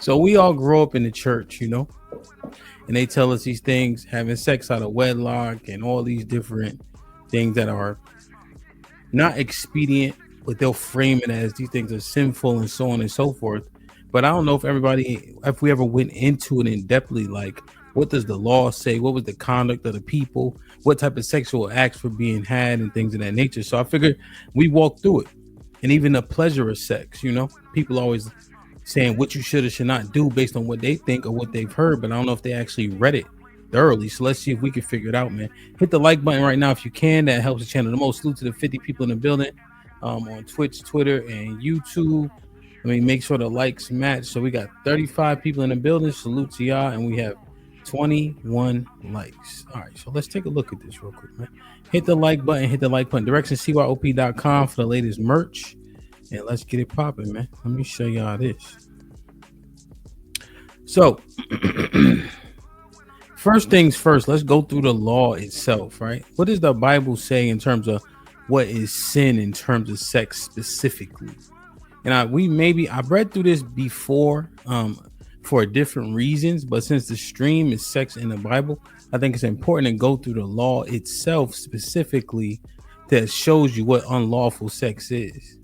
So we all grow up in the church, and they tell us these things, having sex out of wedlock and all these different things that are not expedient, but they'll frame it as these things are sinful and so on and so forth. But I don't know if we ever went into it in depthly, like what does the law say? What was the conduct of the people? What type of sexual acts were being had and things of that nature? So I figured we walk through it, and even the pleasure of sex. People always saying what you should or should not do based on what they think or what they've heard, but I don't know if they actually read it thoroughly. So let's see if we can figure it out, man. Hit the like button right now if you can. That helps the channel the most. Salute to the 50 people in the building on Twitch, Twitter, and YouTube. Make sure the likes match. So we got 35 people in the building. Salute to y'all, and we have 21 likes. All right, so let's take a look at this real quick, man. Hit the like button. Hit the like button. DirectionCYOP.com for the latest merch. And let's get it popping, man. Let me show y'all this. So, first things first, let's go through the law itself, right? What does the Bible say in terms of what is sin in terms of sex specifically? And I've read through this before for different reasons, but since the stream is sex in the Bible, I think it's important to go through the law itself specifically that shows you what unlawful sex is.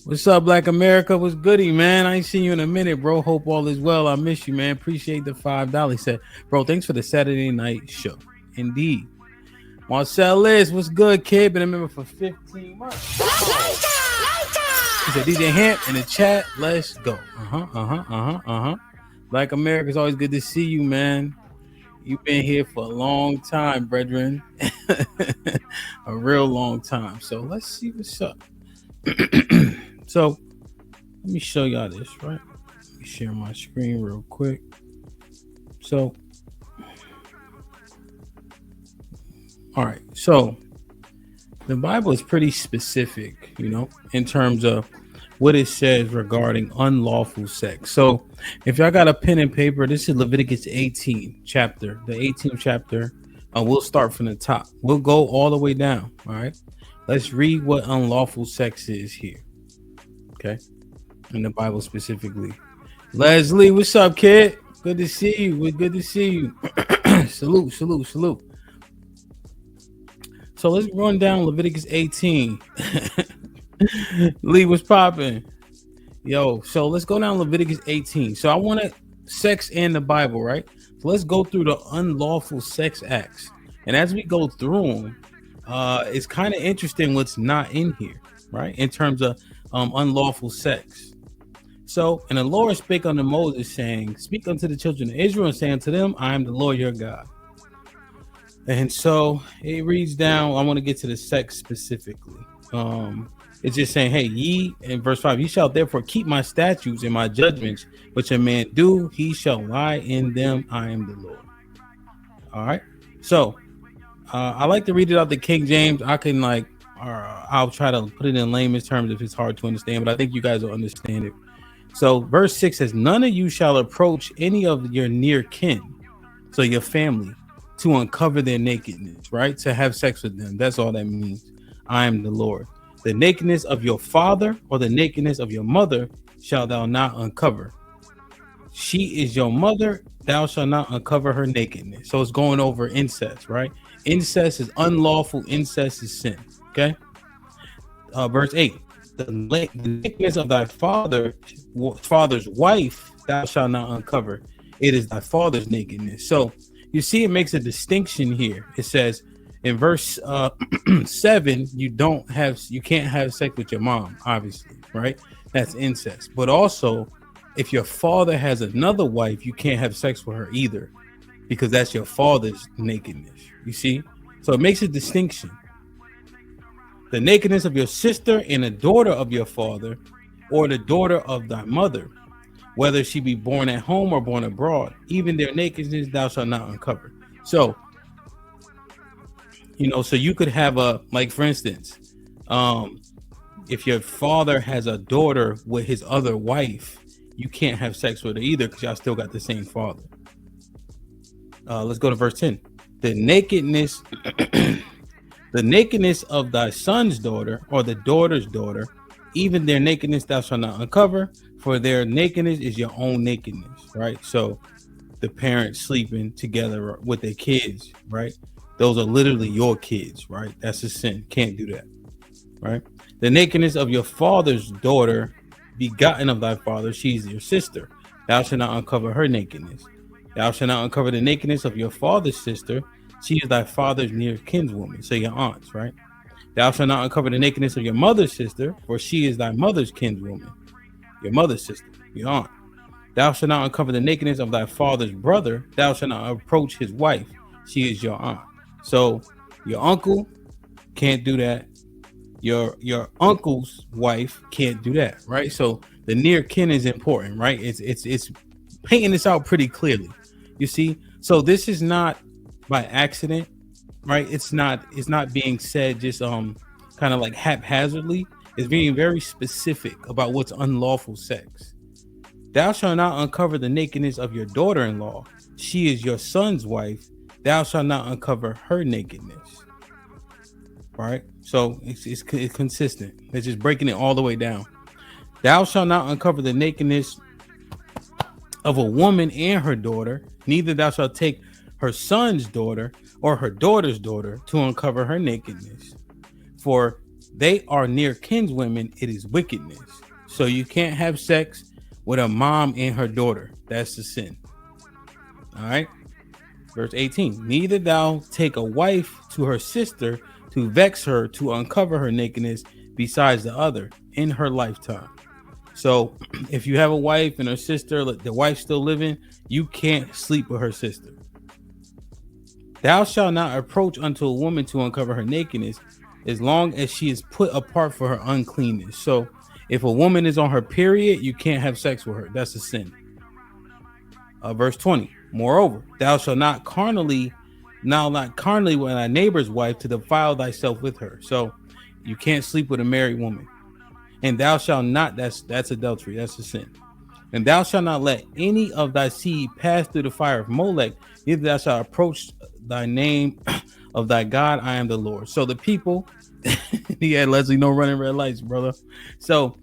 What's up, Black America? What's goody, man? I ain't seen you in a minute, bro. Hope all is well. I miss you, man. Appreciate the $5. He said, bro, thanks for the Saturday night show. Indeed. Marcellus, what's good, kid? Been a member for 15 months. He said, DJ Hamp in the chat. Let's go. Black America, it's always good to see you, man. You've been here for a long time, brethren. A real long time. So let's see what's up. So let me show y'all this, right? Let me share my screen real quick. So, all right. So the Bible is pretty specific, in terms of what it says regarding unlawful sex. So if y'all got a pen and paper, this is Leviticus 18 chapter, the 18th chapter. We'll start from the top. We'll go all the way down. All right. Let's read what unlawful sex is here. Okay. In the Bible specifically. Leslie, what's up, kid? Good to see you. We're good to see you. Salute. So let's run down Leviticus 18. Lee, what's popping? Yo, so let's go down Leviticus 18. So I want sex in the Bible, right? So let's go through the unlawful sex acts. And as we go through them, it's kind of interesting what's not in here, right? In terms of unlawful sex. So, and the Lord spake unto Moses, saying, speak unto the children of Israel, and say unto them, I am the Lord your God. And so it reads down, I want to get to the sex specifically. It's just saying, hey, ye, in verse 5, ye shall therefore keep my statutes and my judgments, which a man do, he shall lie in them. I am the Lord. All right. So I like to read it out the King James. I'll try to put it in layman's terms if it's hard to understand, but I think you guys will understand it. So verse 6 says, none of you shall approach any of your near kin, so your family, to uncover their nakedness, right? To have sex with them. That's all that means. I am the Lord. The nakedness of your father or the nakedness of your mother shalt thou not uncover. She is your mother. Thou shalt not uncover her nakedness. So it's going over incest, right? Incest is unlawful. Incest is sin. Okay. Verse 8. The nakedness of thy father's wife thou shalt not uncover. It is thy father's nakedness. So you see, it makes a distinction here. It says in verse 7, you can't have sex with your mom, obviously, right? That's incest. But also, if your father has another wife, you can't have sex with her either, because that's your father's nakedness. You see? So it makes a distinction. The nakedness of your sister and the daughter of your father, or the daughter of thy mother, whether she be born at home or born abroad, even their nakedness thou shalt not uncover. So, so you could have for instance, if your father has a daughter with his other wife, you can't have sex with her either, because y'all still got the same father. Let's go to verse 10. The nakedness of thy son's daughter, or the daughter's daughter, even their nakedness thou shalt not uncover, for their nakedness is your own nakedness, right? So the parents sleeping together with their kids, right? Those are literally your kids, right? That's a sin. Can't do that, right? The nakedness of your father's daughter, begotten of thy father, she's your sister. Thou shalt not uncover her nakedness. Thou shalt not uncover the nakedness of your father's sister. She is thy father's near kinswoman, so your aunts, right? Thou shalt not uncover the nakedness of your mother's sister, for she is thy mother's kinswoman, your mother's sister, your aunt. Thou shalt not uncover the nakedness of thy father's brother. Thou shalt not approach his wife. She is your aunt. So your uncle can't do that. Your uncle's wife can't do that, right? So the near kin is important, right? It's painting this out pretty clearly. You see, so this is not by accident, right? It's not being said just kind of like haphazardly. It's being very specific about what's unlawful sex. Thou shalt not uncover the nakedness of your daughter-in-law. She is your son's wife. Thou shalt not uncover her nakedness. Right? So it's consistent. It's just breaking it all the way down. Thou shalt not uncover the nakedness of a woman and her daughter. Neither thou shalt take her son's daughter or her daughter's daughter to uncover her nakedness. For they are near kinswomen. It is wickedness. So you can't have sex with a mom and her daughter. That's the sin. All right. Verse 18. Neither thou take a wife to her sister to vex her, to uncover her nakedness besides the other in her lifetime. So if you have a wife and her sister, the wife's still living, you can't sleep with her sister. Thou shalt not approach unto a woman to uncover her nakedness, as long as she is put apart for her uncleanness. So if a woman is on her period, you can't have sex with her. That's a sin. Verse 20. Moreover, thou shalt not carnally with thy neighbor's wife to defile thyself with her. So you can't sleep with a married woman. And thou shalt not, that's adultery, that's a sin. And thou shalt not let any of thy seed pass through the fire of Molech, neither thou shalt approach thy name of thy God. I am the Lord. So the people, yeah, Leslie, no running red lights, brother. So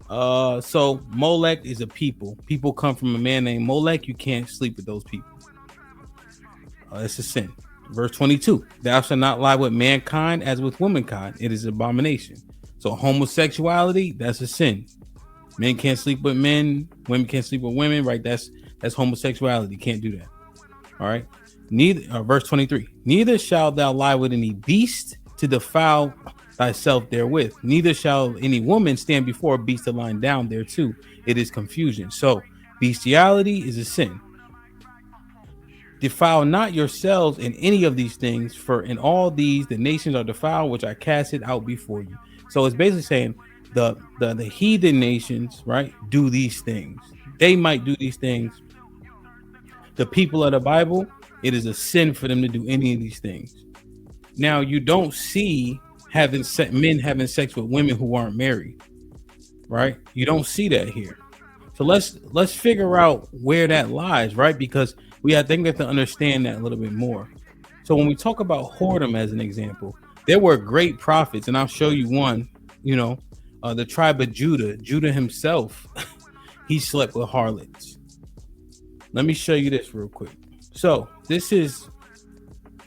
Molech is a people. People come from a man named Molech. You can't sleep with those people. It's a sin. Verse 22. Thou shalt not lie with mankind as with womankind. It is abomination. So homosexuality, that's a sin. Men can't sleep with men. Women can't sleep with women. Right? That's homosexuality. Can't do that. All right. Verse 23. Neither shalt thou lie with any beast to defile thyself therewith. Neither shall any woman stand before a beast to lie down there too. It is confusion. So bestiality is a sin. Defile not yourselves in any of these things, for in all these the nations are defiled, which I cast it out before you. So it's basically saying the heathen nations, right, do these things. They might do these things. The people of the Bible, it is a sin for them to do any of these things. Now, you don't see men having sex with women who aren't married, right? You don't see that here. So let's figure out where that lies, right? Because I think we have to understand that a little bit more. So when we talk about whoredom as an example, there were great prophets, and I'll show you one. The tribe of Judah himself, he slept with harlots. Let me show you this real quick. So this is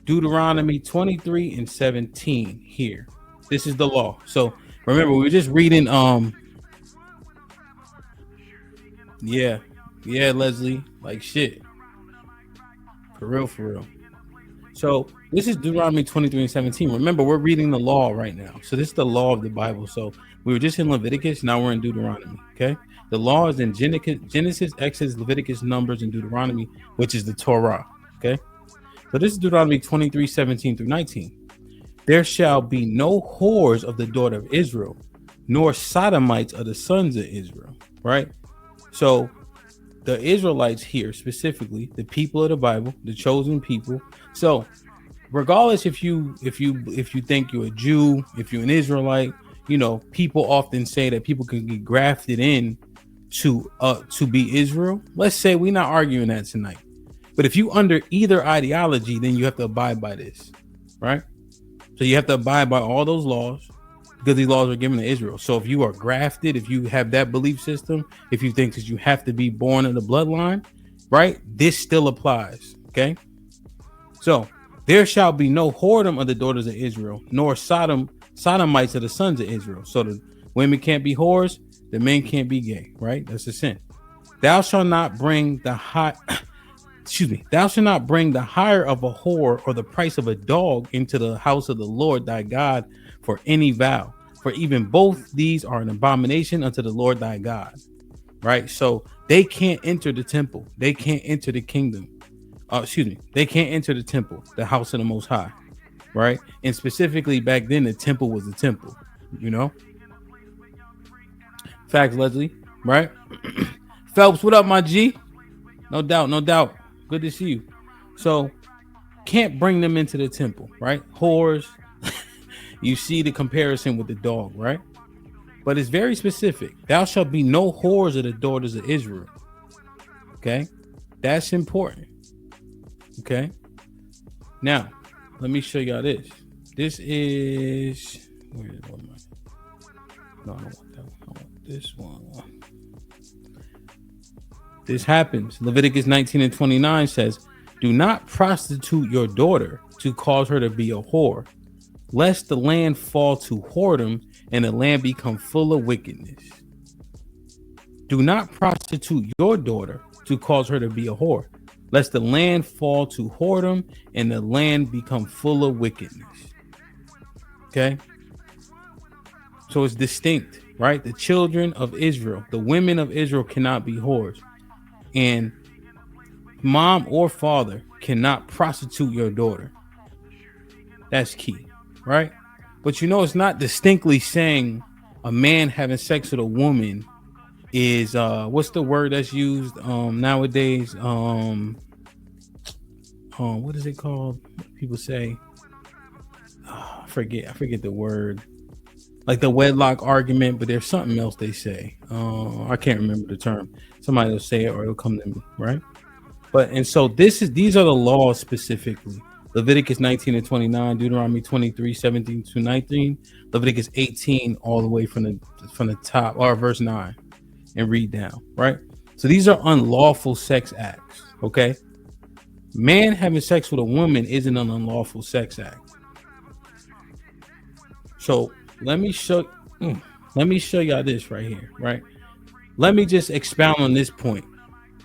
Deuteronomy 23 and 17 here. This is the law. So remember, we were just reading. Yeah, Leslie, like shit. For real. So this is Deuteronomy 23 and 17. Remember, we're reading the law right now. So this is the law of the Bible. So we were just in Leviticus. Now we're in Deuteronomy. Okay. The law is in Genesis, Exodus, Leviticus, Numbers, and Deuteronomy, which is the Torah. Okay. So this is Deuteronomy 23, 17 through 19. There shall be no whores of the daughter of Israel, nor sodomites of the sons of Israel. Right. So the Israelites here, specifically the people of the Bible, the chosen people. So regardless if you think you're a Jew, if you're an Israelite, people often say that people can get grafted in to be Israel. Let's say we're not arguing that tonight. But if you under either ideology, then you have to abide by this, right? So you have to abide by all those laws. because these laws are given to Israel. So if you are grafted, if you have that belief system, if you think that you have to be born in the bloodline, right, this still applies. Okay. So there shall be no whoredom of the daughters of Israel, nor sodomites of the sons of Israel. So the women can't be whores, the men can't be gay, right? That's a sin. Thou shalt not bring the thou shalt not bring the hire of a whore or the price of a dog into the house of the Lord thy God for any vow. For even both these are an abomination unto the Lord thy God. Right? So they can't enter the temple. They can't enter the kingdom. They can't enter the temple, the house of the Most High, right? And specifically back then, the temple was the temple, you know? Facts, Leslie, right? Phelps, what up, my G? No doubt, no doubt. Good to see you. So, can't bring them into the temple, right? Whores. You see the comparison with the dog, right? But it's very specific. Thou shalt be no whores of the daughters of Israel. Okay? That's important. Okay. Now, let me show y'all this. This is where is one? No, I don't want that one. I want this one. This happens. Leviticus 19:29 says, "Do not prostitute your daughter to cause her to be a whore, lest the land fall to whoredom and the land become full of wickedness." Do not prostitute your daughter to cause her to be a whore, lest the land fall to whoredom and the land become full of wickedness. Okay. So it's distinct, right? The children of Israel, the women of Israel cannot be whores. And mom or father cannot prostitute your daughter. That's key, right? But you know, it's not distinctly saying a man having sex with a woman is what's the word that's used nowadays? What is it called? People say, I forget the word. Like the wedlock argument, but there's something else they say. I can't remember the term. Somebody will say it or it'll come to me, right? But and so these are the laws specifically. Leviticus 19:29, Deuteronomy 23:17-19, Leviticus 18, all the way from the top, or verse 9, and read down, right? So these are unlawful sex acts, okay? Man having sex with a woman isn't an unlawful sex act. So let me show y'all this right here, right? Let me just expound on this point.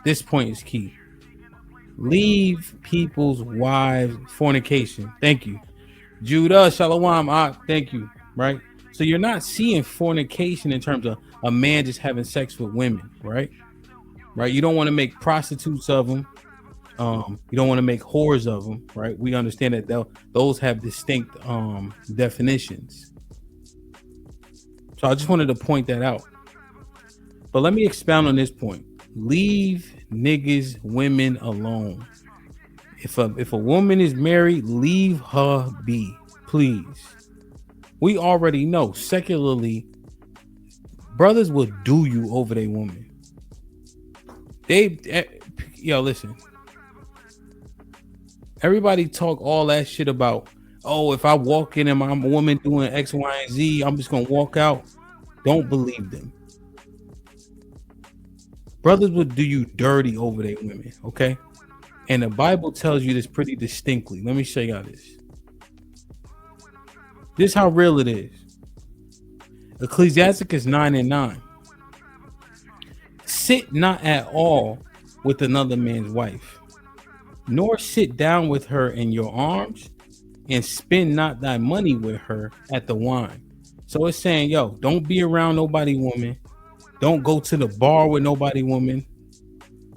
This point is key. Leave people's wives fornication. Thank you. Judah, Shalom, thank you, right? So you're not seeing fornication in terms of a man just having sex with women, right? Right? You don't want to make prostitutes of them. You don't want to make whores of them, right? We understand that those have distinct definitions. So I just wanted to point that out. But let me expound on this point. Leave niggas, women alone. If a woman is married, leave her be, please. We already know secularly, brothers will do you over their woman. Listen. Everybody talk all that shit about, oh, if I walk in and I'm a woman doing X, Y, and Z, I'm just gonna walk out. Don't believe them. Brothers will do you dirty over their women, okay? And the Bible tells you this pretty distinctly. Let me show y'all this. This is how real it is. Ecclesiasticus 9:9. Sit not at all with another man's wife, nor sit down with her in your arms, and spend not thy money with her at the wine. So it's saying, yo, don't be around nobody woman. Don't go to the bar with nobody woman.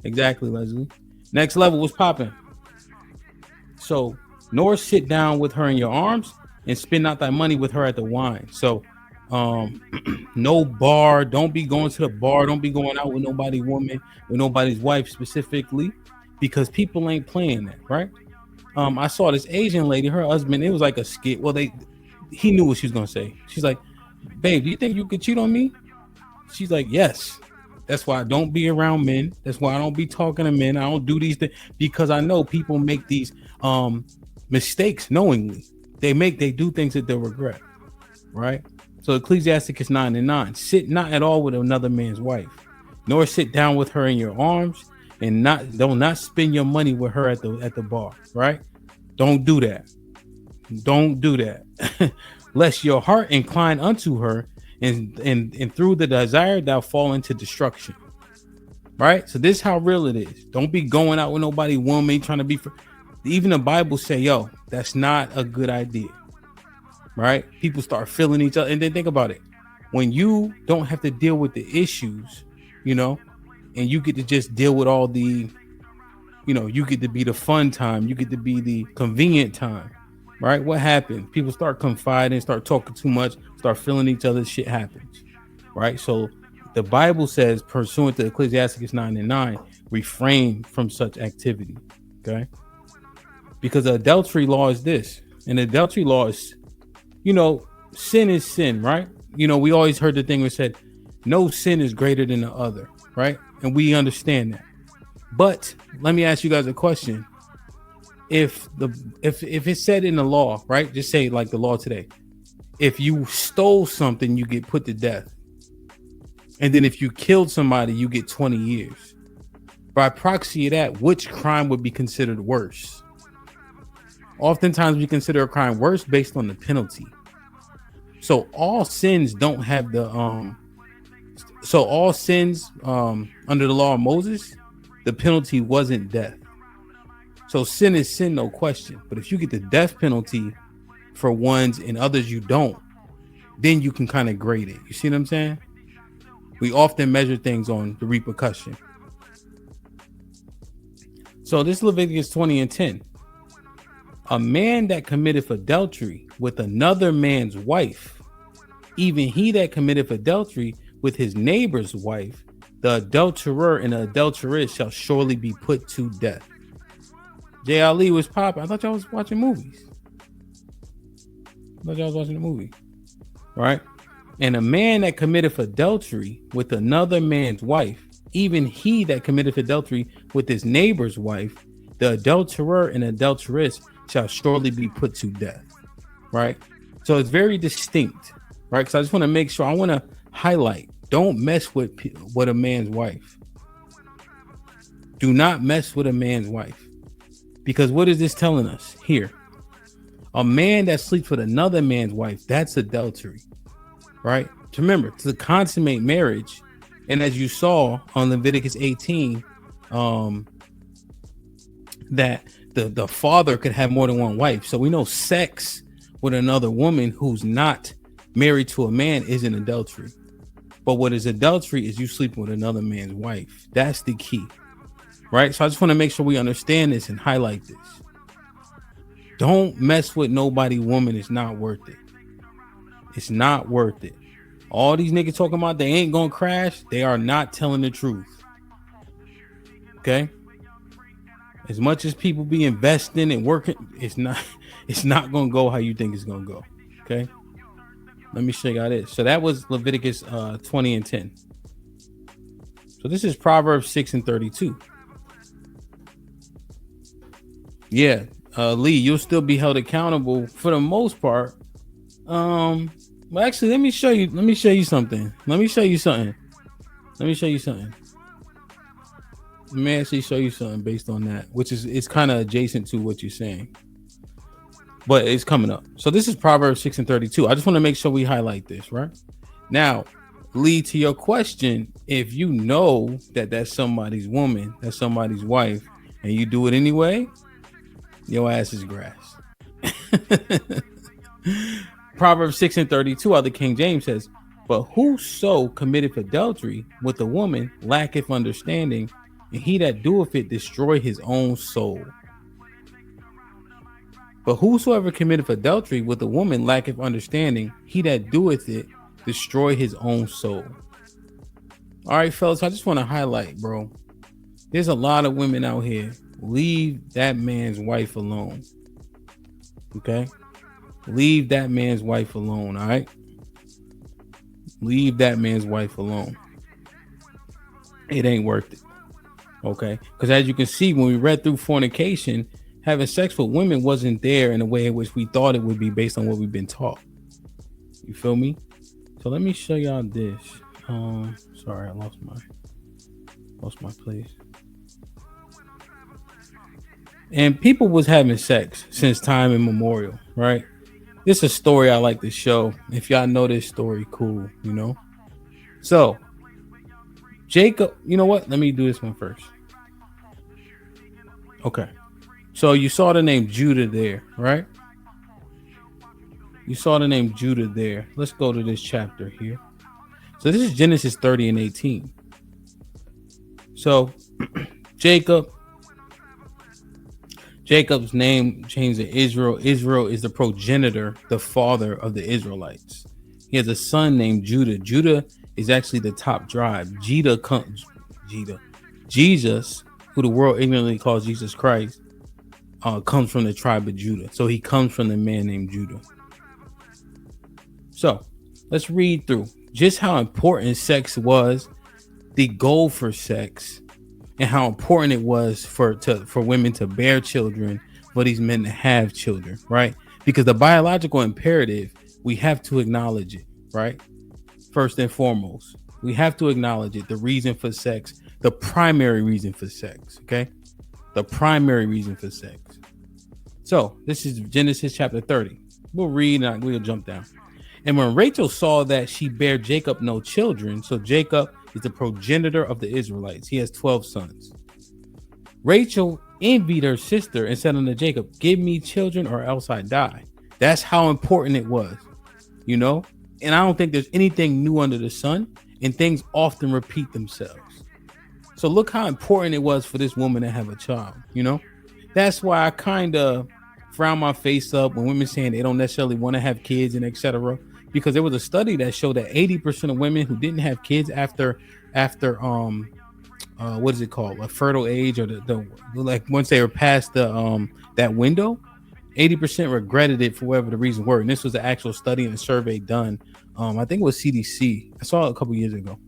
Exactly, Leslie. Next level was popping. So, nor sit down with her in your arms, and spend not thy money with her at the wine. So, no bar. Don't be going to the bar. Don't be going out with nobody woman, with nobody's wife specifically, because people ain't playing that, right? I saw this Asian lady, her husband, it was like a skit. Well, he knew what she was gonna say. She's like, babe, do you think you could cheat on me? She's like, yes. That's why I don't be around men. That's why I don't be talking to men. I don't do these things, because I know people make these mistakes knowingly. They do things that they'll regret, right? So Ecclesiasticus 9:9. Sit not at all with another man's wife, nor sit down with her in your arms, and don't not spend your money with her at the bar. Right? Don't do that. Don't do that. Lest your heart incline unto her, and through the desire thou fall into destruction. Right? So this is how real it is. Don't be going out with nobody woman trying to be even the Bible say, yo, that's not a good idea. Right? People start feeling each other. And then think about it. When you don't have to deal with the issues, and you get to just deal with all the, you get to be the fun time, you get to be the convenient time. Right? What happens? People start confiding, start talking too much, start feeling each other. Shit happens. Right? So the Bible says, pursuant to Ecclesiasticus 9:9, refrain from such activity. Okay? Because the adultery law is this. And the adultery law is, sin is sin, right? We always heard the thing where it said, no sin is greater than the other, right? And we understand that. But let me ask you guys a question. If it's said in the law, right? Just say like the law today. If you stole something, you get put to death. And then if you killed somebody, you get 20 years. By proxy of that, which crime would be considered worse? Oftentimes we consider a crime worse based on the penalty. So all sins don't have the all sins under the law of Moses, the penalty wasn't death. So sin is sin, no question. But if you get the death penalty for ones and others you don't, then you can kind of grade it. You see what I'm saying? We often measure things on the repercussion. So this is Leviticus 20:10. A man that committeth adultery with another man's wife, even he that committeth adultery with his neighbor's wife, the adulterer and the adulteress shall surely be put to death. J. Ali was popping. I thought y'all was watching movies. All right. And a man that committeth adultery with another man's wife, even he that committeth adultery with his neighbor's wife, the adulterer and adulteress shall surely be put to death. Right? So it's very distinct. Right? Because I just want to make sure, I want to highlight, don't mess with a man's wife. Do not mess with a man's wife. Because what is this telling us here? A man that sleeps with another man's wife, that's adultery. Right? To remember, to consummate marriage, and as you saw on Leviticus 18, that the father could have more than one wife. So we know sex with another woman who's not married to a man isn't adultery. But what is adultery is you sleeping with another man's wife. That's the key. Right? So I just want to make sure we understand this and highlight this. Don't mess with nobody woman. It's not worth it. It's not worth it. All these niggas talking about they ain't gonna crash, they are not telling the truth. Okay? As much as people be investing and working, it's not gonna go how you think it's gonna go. Okay? Let me show you how it is. So that was Leviticus 20:10. So this is Proverbs 6:32. Yeah, Lee, you'll still be held accountable for the most part. Well, actually, let me show you something. Let me actually show you something based on that, which is it's kind of adjacent to what you're saying, but it's coming up. So this is Proverbs 6:32. I just want to make sure we highlight this right now. Lee, to your question, if you know that that's somebody's woman, that's somebody's wife, and you do it anyway, your ass is grass. Proverbs 6:32 out of the King James says, but whoso committeth adultery with a woman lacketh understanding, and he that doeth it destroy his own soul. But whosoever committeth adultery with a woman lacketh understanding, he that doeth it destroy his own soul. All right, fellas, I just want to highlight, bro. There's a lot of women out here. Leave that man's wife alone. Okay? Leave that man's wife alone, all right? Leave that man's wife alone. It ain't worth it. Okay? Because as you can see, when we read through fornication, having sex with women wasn't there in a way in which we thought it would be based on what we've been taught. You feel me? So let me show y'all this. Sorry, I lost my place. And people was having sex since time immemorial, right? This is a story I like to show. If y'all know this story, cool, you know. So Jacob, you know what? Let me do this one first. Okay. So you saw the name Judah there, right? You saw the name Judah there. Let's go to this chapter here. So this is Genesis 30 and 18. So Jacob's name changed to Israel. Israel is the progenitor, the father of the Israelites. He has a son named Judah. Judah is actually the top tribe. Jesus, who the world ignorantly calls Jesus Christ, comes from the tribe of Judah. So he comes from the man named Judah. So let's read through just how important sex was, the goal for sex, and how important it was for women to bear children, for these men to have children, right? Because the biological imperative, we have to acknowledge it, right? First and foremost, we have to acknowledge it. The reason for sex, the primary reason for sex, okay? The primary reason for sex. So this is Genesis chapter 30. We'll read and we'll jump down. And when Rachel saw that she bare Jacob no children, so Jacob is the progenitor of the Israelites. He has 12 sons. Rachel envied her sister and said unto Jacob, give me children or else I die. That's how important it was, you know? And I don't think there's anything new under the sun, and things often repeat themselves. So look how important it was for this woman to have a child, you know? That's why I kind of frown my face up when women saying they don't necessarily want to have kids and etc. Because there was a study that showed that 80% of women who didn't have kids after what is it called, a fertile age, or the like, once they were past the that window, 80% regretted it for whatever the reason were. And this was an actual study and a survey done. I think it was CDC. I saw it a couple years ago.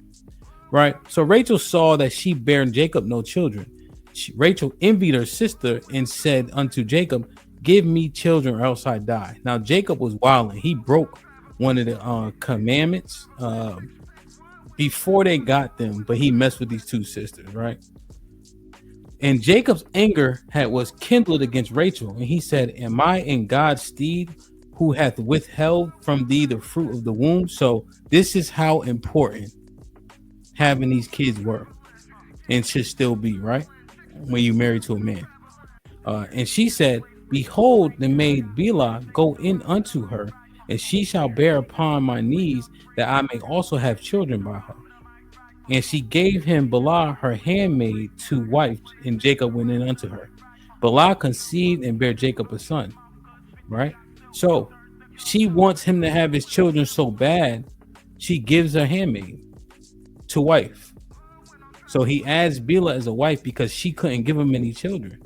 Right. So Rachel saw that she bare Jacob no children. Rachel envied her sister and said unto Jacob, give me children or else I die. Now Jacob was wilding. He broke one of the commandments before they got them, but he messed with these two sisters, right? And Jacob's anger was kindled against Rachel, and he said, am I in God's stead, who hath withheld from thee the fruit of the womb? So this is how important having these kids were and should still be, right? When you marry to a man. And she said, behold, the maid Bilhah, go in unto her, and she shall bear upon my knees, that I may also have children by her. And she gave him Bilhah her handmaid to wife, and Jacob went in unto her. Bilhah conceived and bare Jacob a son, right? So she wants him to have his children so bad, she gives her handmaid to wife. So he adds Bilhah as a wife because she couldn't give him any children.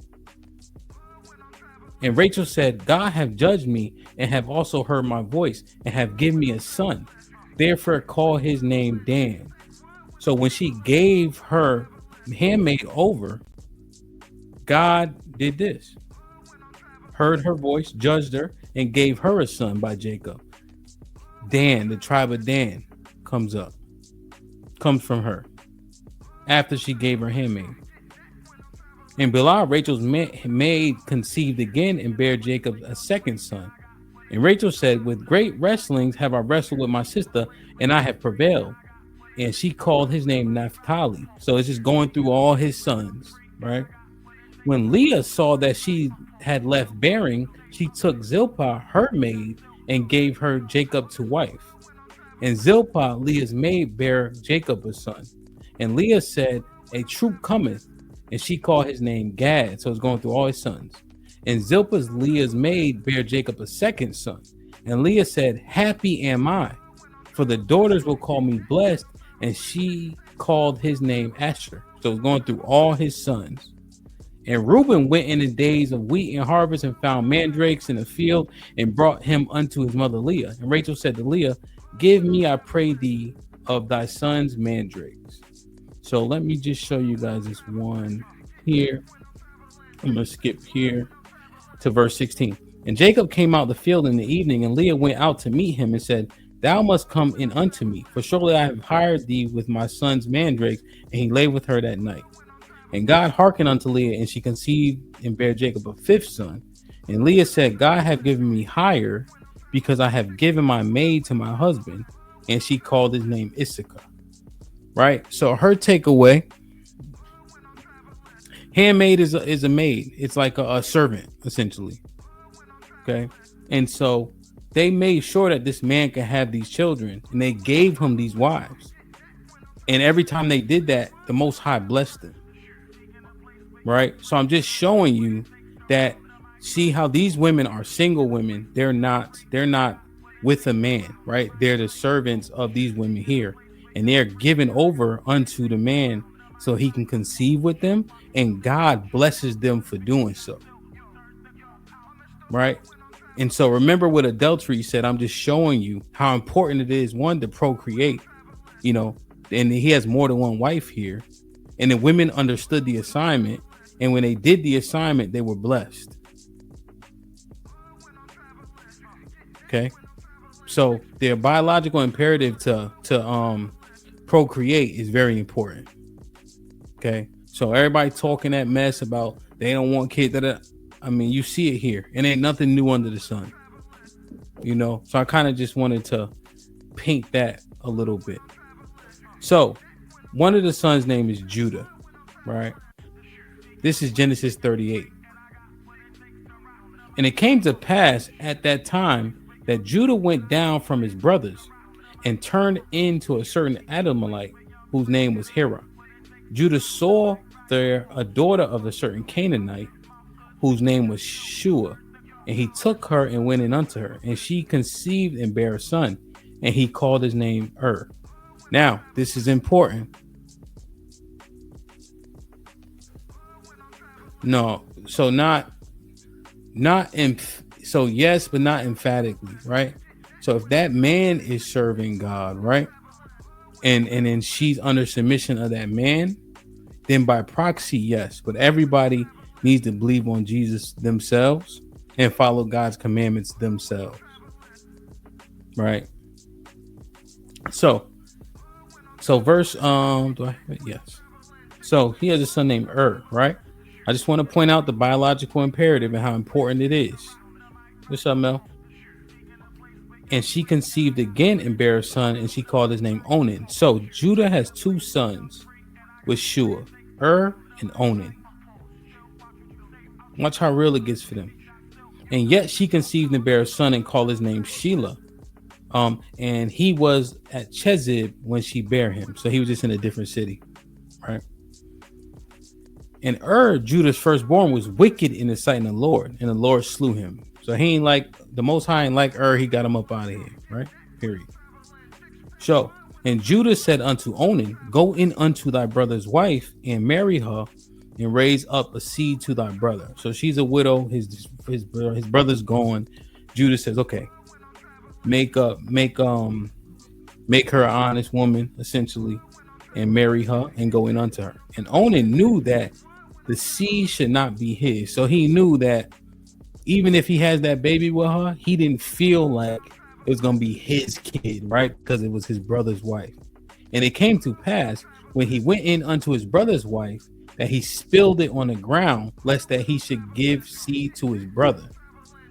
And Rachel said, God have judged me and have also heard my voice and have given me a son. Therefore call his name Dan. So when she gave her handmaid over, God did this. Heard her voice, judged her, and gave her a son by Jacob. Dan, the tribe of Dan, comes from her after she gave her handmaid. And Bilhah, Rachel's maid, conceived again and bare Jacob a second son. And Rachel said, with great wrestlings have I wrestled with my sister, and I have prevailed. And she called his name Naphtali. So it's just going through all his sons, right? When Leah saw that she had left bearing, she took Zilpah, her maid, and gave her Jacob to wife. And Zilpah, Leah's maid, bare Jacob a son. And Leah said, a troop cometh. And she called his name Gad. So it's going through all his sons. And Zilpah's, Leah's maid, bare Jacob a second son. And Leah said, happy am I, for the daughters will call me blessed. And she called his name Asher. So it's going through all his sons. And Reuben went in the days of wheat and harvest and found mandrakes in the field and brought him unto his mother Leah. And Rachel said to Leah, give me, I pray thee, of thy sons mandrakes. So let me just show you guys this one here. I'm going to skip here to verse 16. And Jacob came out the field in the evening, and Leah went out to meet him and said, thou must come in unto me, for surely I have hired thee with my son's mandrakes. And he lay with her that night. And God hearkened unto Leah, and she conceived and bare Jacob a fifth son. And Leah said, God hath given me hire, because I have given my maid to my husband. And she called his name Issachar. Right? So her takeaway, handmaid is a maid. It's like a servant, essentially. Okay? And so they made sure that this man could have these children, and they gave him these wives. And every time they did that, the Most High blessed them. Right? So I'm just showing you that, see how these women are single women. They're not with a man, right? They're the servants of these women here, and they're given over unto the man so he can conceive with them, and God blesses them for doing so. Right? And so remember what adultery said. I'm just showing you how important it is, one, to procreate, you know, and he has more than one wife here. And the women understood the assignment. And when they did the assignment, they were blessed. Okay. So their biological imperative to procreate is very important. Okay. So everybody talking that mess about they don't want kids. I mean, you see it here. It ain't nothing new under the sun. You know, so I kind of just wanted to paint that a little bit. So one of the sons' name is Judah, right? This is Genesis 38. And it came to pass at that time that Judah went down from his brothers and turned into a certain Adamite whose name was Hera. Judah saw there a daughter of a certain Canaanite whose name was Shua, and he took her and went in unto her, and she conceived and bare a son, and he called his name Now, this is important. No, so so yes, but not emphatically, right? So if that man is serving God, right, and then she's under submission of that man, then by proxy, yes. But everybody needs to believe on Jesus themselves and follow God's commandments themselves, right? So verse do I have it? Yes. So he has a son named right? I just want to point out the biological imperative and how important it is. What's up, Mel? And she conceived again and bare a son, and she called his name Onan. So Judah has two sons with Shua, and Onan. Watch how real it gets for them. And yet she conceived and bare a son and called his name Shelah. And he was at Chezib when she bare him. So he was just in a different city, right? And Judah's firstborn, was wicked in the sight of the Lord, and the Lord slew him. So he ain't like the Most High, ain't like he got him up out of here, right? Period. So, and Judah said unto Onan, go in unto thy brother's wife and marry her, and raise up a seed to thy brother. So she's a widow. His brother's gone. Judah says, okay, make her an honest woman, essentially, and marry her and go in unto her. And Onan knew that the seed should not be his. So he knew that even if he has that baby with her, he didn't feel like it was going to be his kid, right? Because it was his brother's wife. And it came to pass when he went in unto his brother's wife that he spilled it on the ground, lest that he should give seed to his brother.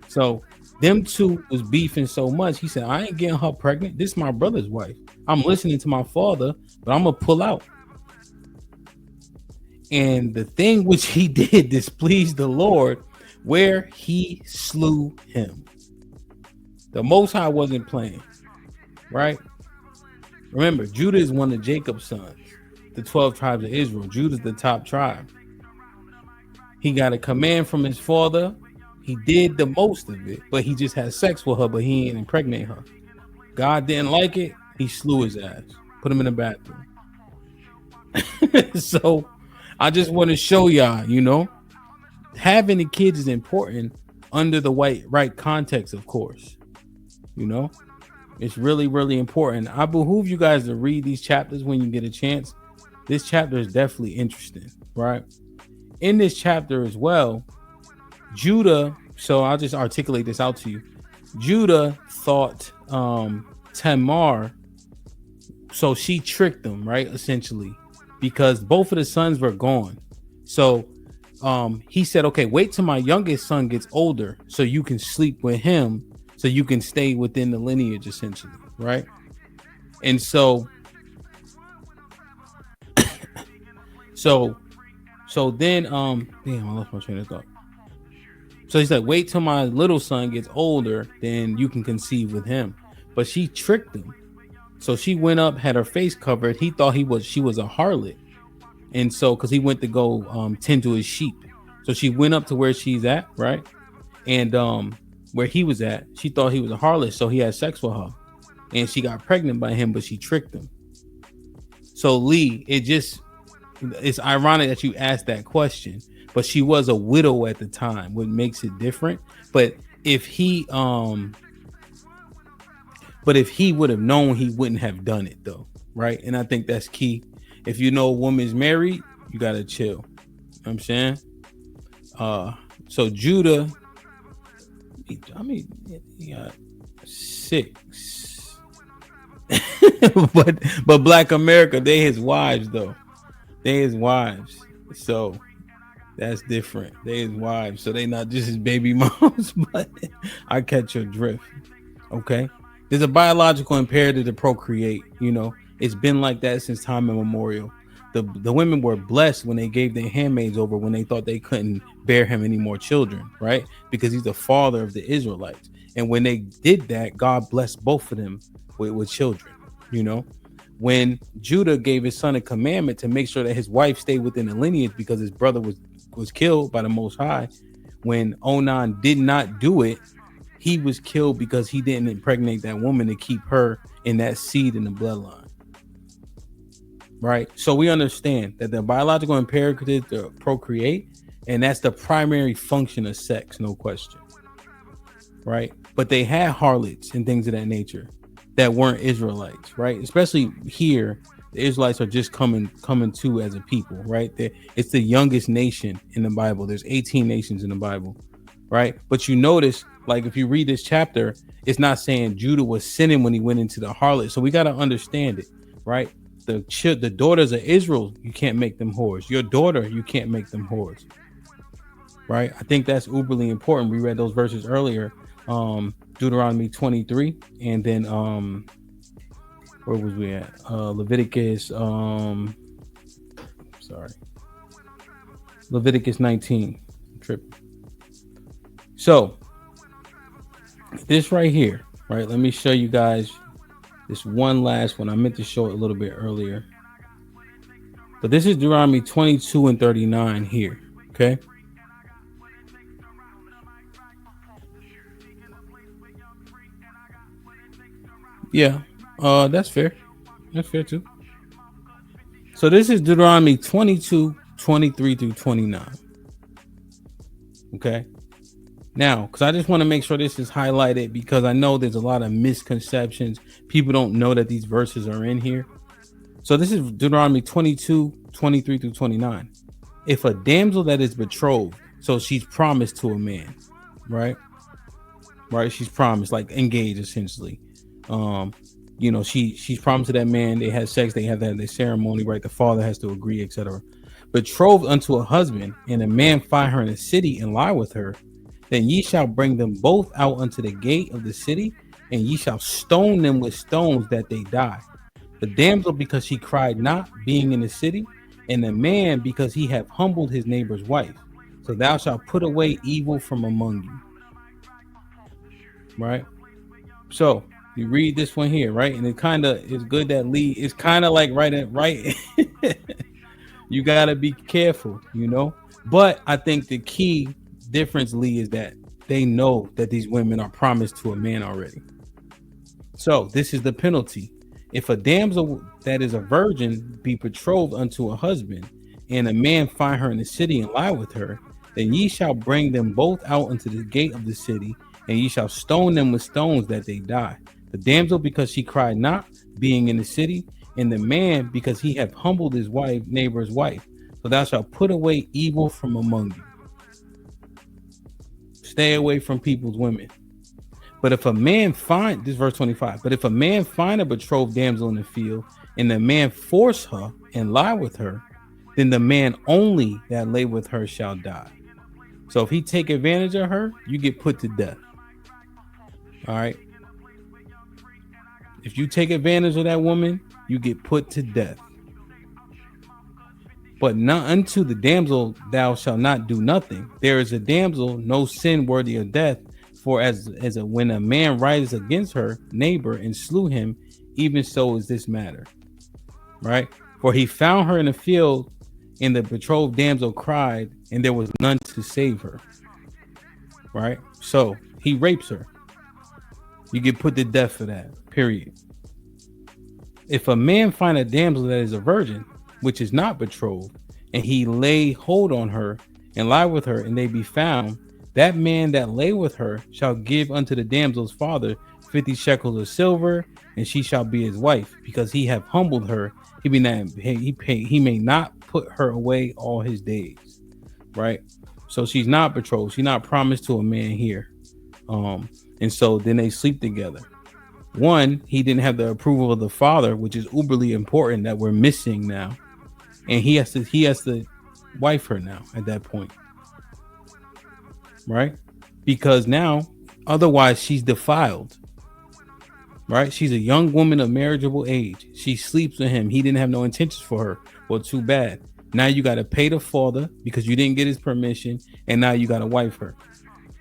So them two was beefing so much. He said, I ain't getting her pregnant. This is my brother's wife. I'm listening to my father, but I'm going to pull out. And the thing which he did displeased the Lord, where he slew him. The Most High wasn't playing, right? Remember, Judah is one of Jacob's sons, the 12 tribes of Israel. Judah's the top tribe. He got a command from his father. He did the most of it, but he just had sex with her, but he ain't impregnate her. God didn't like it. He slew his ass, put him in the bathroom. So I just want to show y'all, having the kids is important under the right context, of course. It's really, really important. I behoove you guys to read these chapters when you get a chance. This chapter is definitely interesting, right? In this chapter as well, Judah, so I'll just articulate this out to you. Judah thought Tamar, so she tricked them, right? Essentially, because both of the sons were gone. So he said, okay, wait till my youngest son gets older so you can sleep with him, so you can stay within the lineage, essentially, right? And so then damn, I lost my train of thought. So he said, wait till my little son gets older, then you can conceive with him. But she tricked him. So she went up, had her face covered. He thought she was a harlot. And so, because he went to go tend to his sheep. So she went up to where she's at, right? And where he was at, she thought he was a harlot. So he had sex with her. And she got pregnant by him, but she tricked him. So Lee, it's ironic that you asked that question, but she was a widow at the time, what makes it different. But if he would have known, he wouldn't have done it though, right? And I think that's key. If you know a woman's married, you gotta chill. You know what I'm saying? So Judah, I mean, he got 6. but Black America, they his wives though. They his wives. So that's different. They his wives. So they not just his baby moms, but I catch your drift. Okay. There's a biological imperative to procreate. You know, it's been like that since time immemorial. The women were blessed when they gave their handmaids over when they thought they couldn't bear him any more children, right? Because he's the father of the Israelites. And when they did that, God blessed both of them with children, you know? When Judah gave his son a commandment to make sure that his wife stayed within the lineage because his brother was killed by the Most High, when Onan did not do it, he was killed because he didn't impregnate that woman to keep her in that seed in the bloodline. Right? So we understand that the biological imperative to procreate, and that's the primary function of sex, no question. Right? But they had harlots and things of that nature that weren't Israelites, right? Especially here, the Israelites are just coming to as a people, right? It's the youngest nation in the Bible. There's 18 nations in the Bible, right? But you notice, like if you read this chapter, it's not saying Judah was sinning when he went into the harlot. So we got to understand it, right? The daughters of Israel, you can't make them whores. Your daughter, you can't make them whores, right? I think that's uberly important. We read those verses earlier. Deuteronomy 23, and then where was we at? Leviticus Leviticus 19. Tripping. So this right here, right? Let me show you guys this one last one. I meant to show it a little bit earlier, but this is Deuteronomy 22 and 39 here. Okay. Yeah, that's fair. That's fair too. So this is Deuteronomy 22, 23 through 29. Okay. Now, because I just want to make sure this is highlighted because I know there's a lot of misconceptions. People don't know that these verses are in here. So this is Deuteronomy 22, 23 through 29. If a damsel that is betrothed, so she's promised to a man, right? Right. She's promised, like engaged essentially. You know, she's promised to that man. They had sex. They have that their ceremony, right? The father has to agree, etc. Betrothed unto a husband, and a man find her in a city and lie with her, then ye shall bring them both out unto the gate of the city, and ye shall stone them with stones that they die. The damsel because she cried not, being in the city, and the man because he hath humbled his neighbor's wife. So thou shalt put away evil from among you. Right? So you read this one here, right? And it kind of is good that Lee is kind of like right. You got to be careful, you know? But I think the key difference, Lee, is that they know that these women are promised to a man already. So this is the penalty. If a damsel that is a virgin be betrothed unto a husband, and a man find her in the city and lie with her, then ye shall bring them both out unto the gate of the city, and ye shall stone them with stones that they die. The damsel because she cried not, being in the city, and the man because he hath humbled his wife, neighbor's wife. So thou shalt put away evil from among you. Stay away from people's women. But if a man find, this is verse 25, but if a man find a betrothed damsel in the field, and the man force her and lie with her, then the man only that lay with her shall die. So if he take advantage of her, you get put to death. All right. If you take advantage of that woman, you get put to death. But not unto the damsel thou shalt not do nothing. There is a damsel, no sin worthy of death. For when a man rises against her neighbor and slew him, even so is this matter. Right? For he found her in the field, and the betrothed damsel cried, and there was none to save her. Right? So he rapes her. You get put to death for that. Period. If a man find a damsel that is a virgin, which is not betrothed, and he lay hold on her and lie with her, and they be found, that man that lay with her shall give unto the damsel's father 50 shekels of silver, and she shall be his wife, because he have humbled her. He may not put her away all his days. Right? So she's not betrothed. She's not promised to a man here. And so then they sleep together. One, he didn't have the approval of the father, which is uberly important that we're missing now. And he has to wife her now at that point. Right? Because now, otherwise she's defiled. Right? She's a young woman of marriageable age. She sleeps with him. He didn't have no intentions for her. Well, too bad. Now you got to pay the father because you didn't get his permission. And now you got to wife her.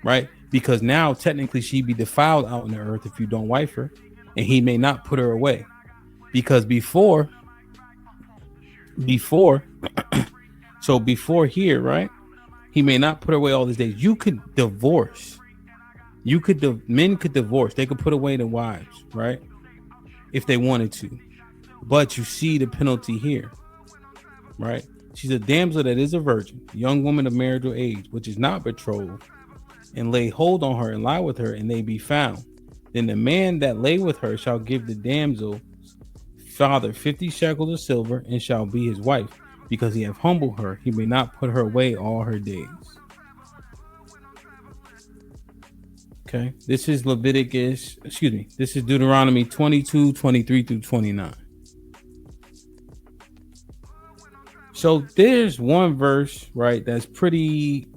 Right? Because now technically she'd be defiled out on the earth if you don't wife her, and he may not put her away. Because before here, right? He may not put her away all these days. You could divorce. Men could divorce. They could put away the wives, right? If they wanted to. But you see the penalty here, right? She's a damsel that is a virgin, young woman of marital age, which is not betrothed, and lay hold on her and lie with her, and they be found. Then the man that lay with her shall give the damsel's father 50 shekels of silver, and shall be his wife, because he have humbled her. He may not put her away all her days. Okay, this is this is Deuteronomy 22, 23 through 29. So there's one verse, right, that's pretty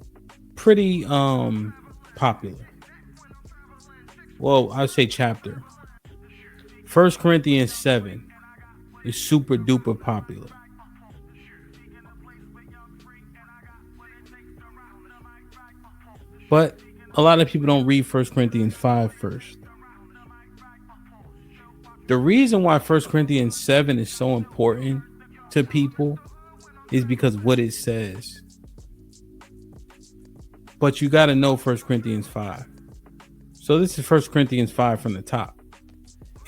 popular. Well, I'd say chapter. 1 Corinthians 7 is super duper popular. But a lot of people don't read 1 Corinthians 5 first. The reason why 1 Corinthians 7 is so important to people is because what it says. But you got to know 1 Corinthians 5. So this is 1 Corinthians 5 from the top.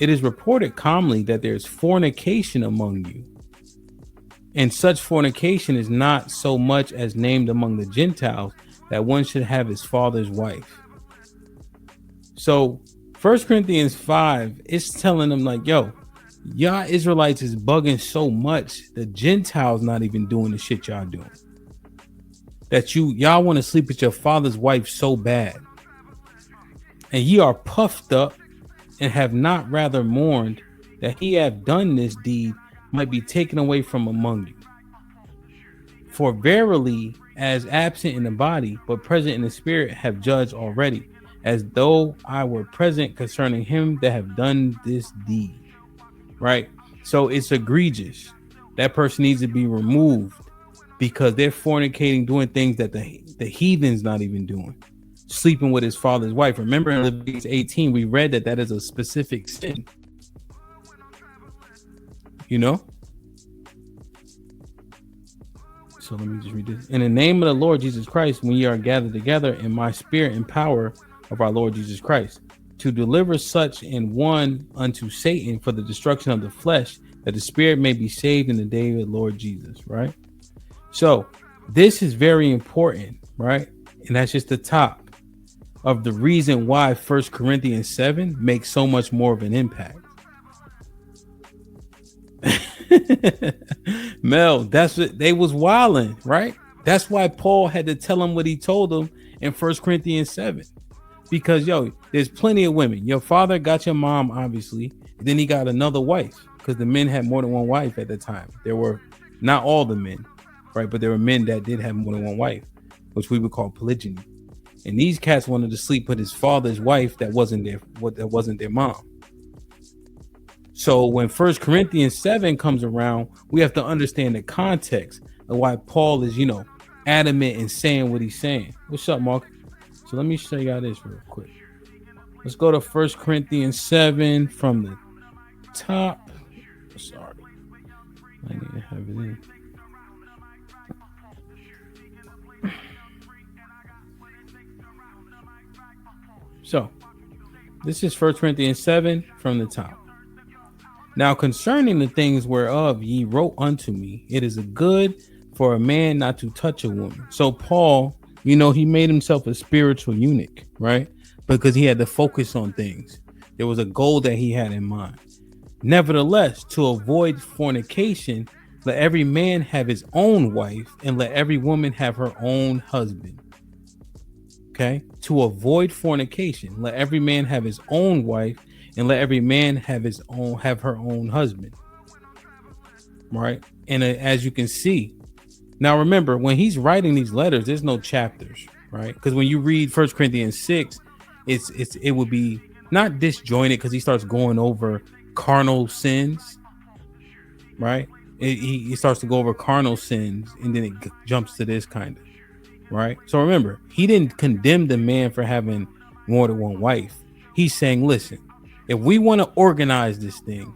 It is reported commonly that there's fornication among you. And such fornication is not so much as named among the Gentiles, that one should have his father's wife. So 1 Corinthians 5 is telling them like, yo, y'all Israelites is bugging so much, the Gentiles not even doing the shit y'all doing. That y'all want to sleep with your father's wife so bad. And ye are puffed up and have not rather mourned that he have done this deed might be taken away from among you. For verily, as absent in the body, but present in the spirit, have judged already, as though I were present concerning him that have done this deed. Right? So it's egregious. That person needs to be removed because they're fornicating, doing things that the heathen's not even doing. Sleeping with his father's wife. Remember in Leviticus 18, we read that is a specific sin. You know? So let me just read this. In the name of the Lord Jesus Christ, when ye are gathered together in my spirit and power of our Lord Jesus Christ, to deliver such an one unto Satan for the destruction of the flesh, that the spirit may be saved in the day of the Lord Jesus, right? So this is very important, right? And that's just the top of the reason why 1 Corinthians 7 makes so much more of an impact. Mel, that's what they was wilding, right? That's why Paul had to tell them what he told them in 1 Corinthians 7. Because there's plenty of women. Your father got your mom, obviously, and then he got another wife, because the men had more than one wife at the time. There were not all the men, right? But there were men that did have more than one wife, which we would call polygyny. And these cats wanted to sleep with his father's wife that wasn't their mom. So when 1 Corinthians 7 comes around, we have to understand the context of why Paul is, adamant in saying what he's saying. What's up, Mark? So let me show you all this real quick. Let's go to 1 Corinthians 7 from the top. Sorry. I need to have it in. So this is 1 Corinthians 7 from the top. Now concerning the things whereof ye wrote unto me, it is a good for a man not to touch a woman. So Paul, he made himself a spiritual eunuch, right? Because he had to focus on things. There was a goal that he had in mind. Nevertheless, to avoid fornication, let every man have his own wife, and let every woman have her own husband. Okay? To avoid fornication, let every man have his own wife, and let every man have her own husband. Right? And as you can see, now remember, when he's writing these letters, there's no chapters, right? Because when you read 1 Corinthians 6, it would be not disjointed, because he starts going over carnal sins, right? He starts to go over carnal sins, and then it jumps to this kind of, right? So remember, he didn't condemn the man for having more than one wife. He's saying, listen, if we want to organize this thing,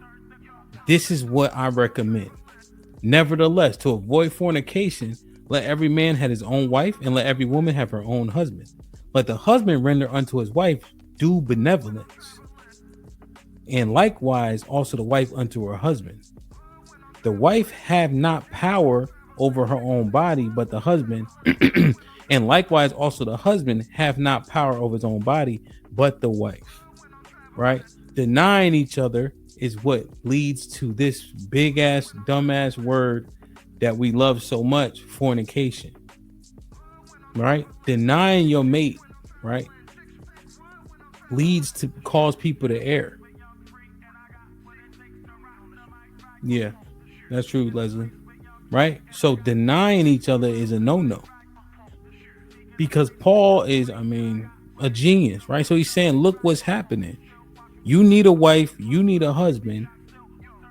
this is what I recommend. Nevertheless, to avoid fornication, let every man have his own wife, and let every woman have her own husband. Let the husband render unto his wife due benevolence, and likewise also the wife unto her husband. The wife have not power over her own body, but the husband, and likewise also the husband have not power over his own body, but the wife. Right? Denying each other is what leads to this big ass, dumbass word that we love so much, fornication. Right? Denying your mate, right, leads to cause people to err. Yeah, that's true, Leslie. Right? So denying each other is a no-no. Because Paul is, a genius, right? So he's saying, look what's happening. You need a wife, you need a husband,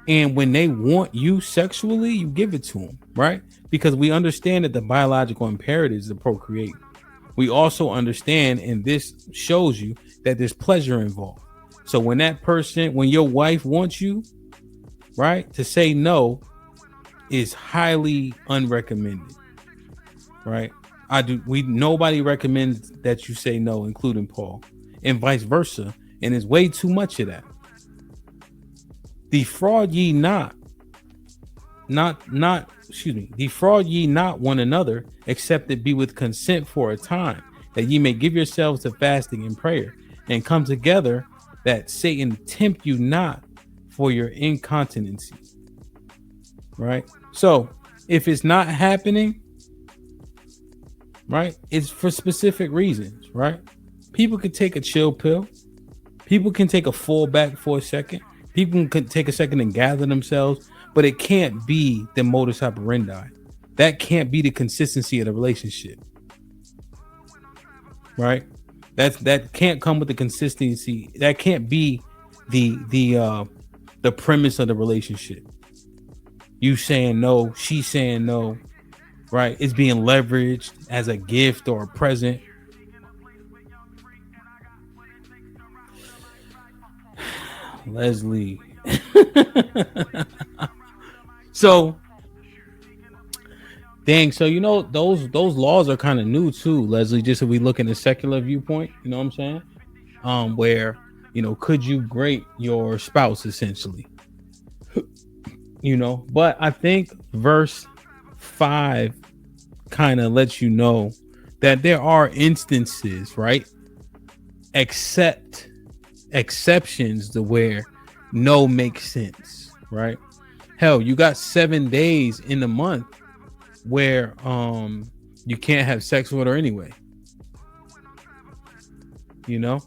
and when they want you sexually, you give it to them, right? Because we understand that the biological imperative is to procreate. We also understand, and this shows you, that there's pleasure involved. So when your wife wants you, right, to say no is highly unrecommended, right? Nobody recommends that you say no, including Paul, and vice versa. And there's way too much of that. Defraud ye not one another, except it be with consent for a time, that ye may give yourselves to fasting and prayer, and come together, that Satan tempt you not for your incontinency. Right? So if it's not happening, right, it's for specific reasons, right? People could take a chill pill. People can take a fall back for a second. People can take a second and gather themselves, but it can't be the modus operandi. That can't be the consistency of the relationship, right? That can't come with the consistency. That can't be the premise of the relationship. You saying no, she saying no, right? It's being leveraged as a gift or a present. Leslie. So dang, so those laws are kind of new too, Leslie, just if we look in the secular viewpoint, you know what I'm saying? Where, could you grape your spouse essentially? But I think verse 5 kind of lets you know that there are instances, right? Exceptions to where no makes sense, right? Hell, you got 7 days in the month where you can't have sex with her anyway. you know.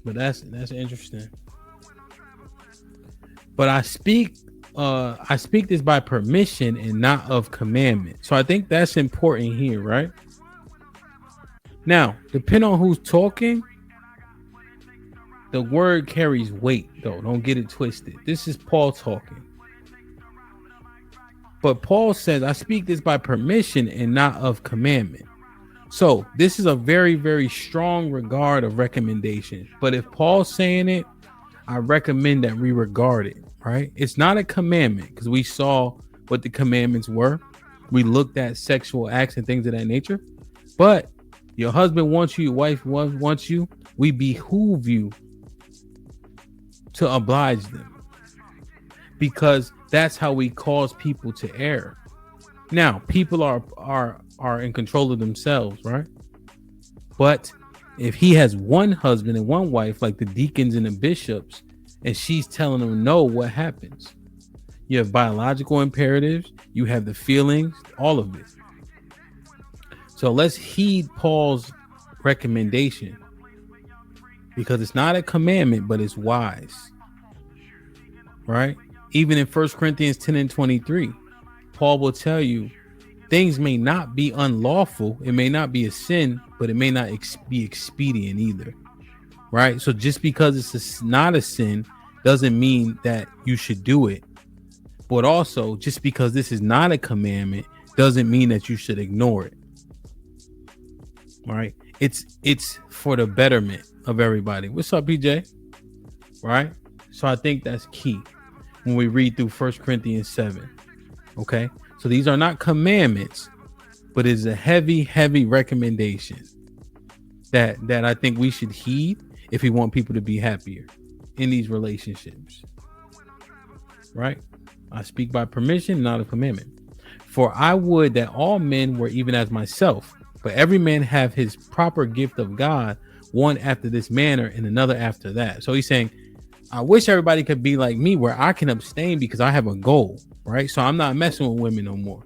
But that's interesting. But I speak this by permission and not of commandment. So I think that's important here, right? Now, depending on who's talking, the word carries weight, though. Don't get it twisted. This is Paul talking. But Paul says, I speak this by permission and not of commandment. So this is a very, very strong regard of recommendation. But if Paul's saying it, I recommend that we regard it, right? It's not a commandment because we saw what the commandments were. We looked at sexual acts and things of that nature. But your husband wants you, your wife wants you. We behoove you to oblige them, because that's how we cause people to err. Now, people are in control of themselves, right? But if he has one husband and one wife, like the deacons and the bishops, and she's telling them no, what happens? You have biological imperatives, you have the feelings, all of it. So let's heed Paul's recommendation, because it's not a commandment, but it's wise, right? Even in 1 Corinthians 10 and 23, Paul will tell you things may not be unlawful. It may not be a sin, but it may not be expedient either, right? So just because it's not a sin doesn't mean that you should do it. But also, just because this is not a commandment doesn't mean that you should ignore it, right? It's for the betterment of everybody. What's up, PJ? Right? So I think that's key when we read through 1 Corinthians 7. Okay, so these are not commandments, but it's a heavy, heavy recommendation that I think we should heed if we want people to be happier in these relationships. Right? I speak by permission, not a commandment. For I would that all men were even as myself, but every man have his proper gift of God, one after this manner and another after that. So he's saying, I wish everybody could be like me, where I can abstain because I have a goal, right? So I'm not messing with women no more.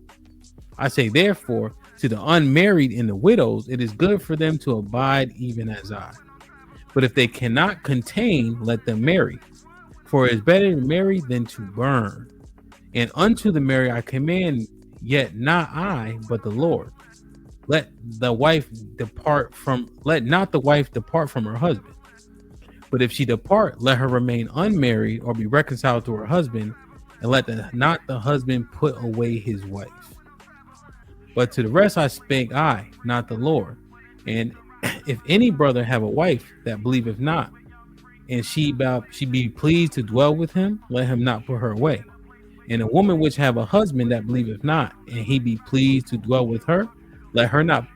I say, therefore, to the unmarried and the widows, it is good for them to abide even as I. But if they cannot contain, let them marry. For it is better to marry than to burn. And unto the married I command, yet not I, but the Lord. Let not the wife depart from her husband. But if she depart, let her remain unmarried or be reconciled to her husband, and let not the husband put away his wife. But to the rest I spake I, not the Lord. And if any brother have a wife that believeth not, and she be pleased to dwell with him, let him not put her away. And a woman which have a husband that believeth not, and he be pleased to dwell with her, let her not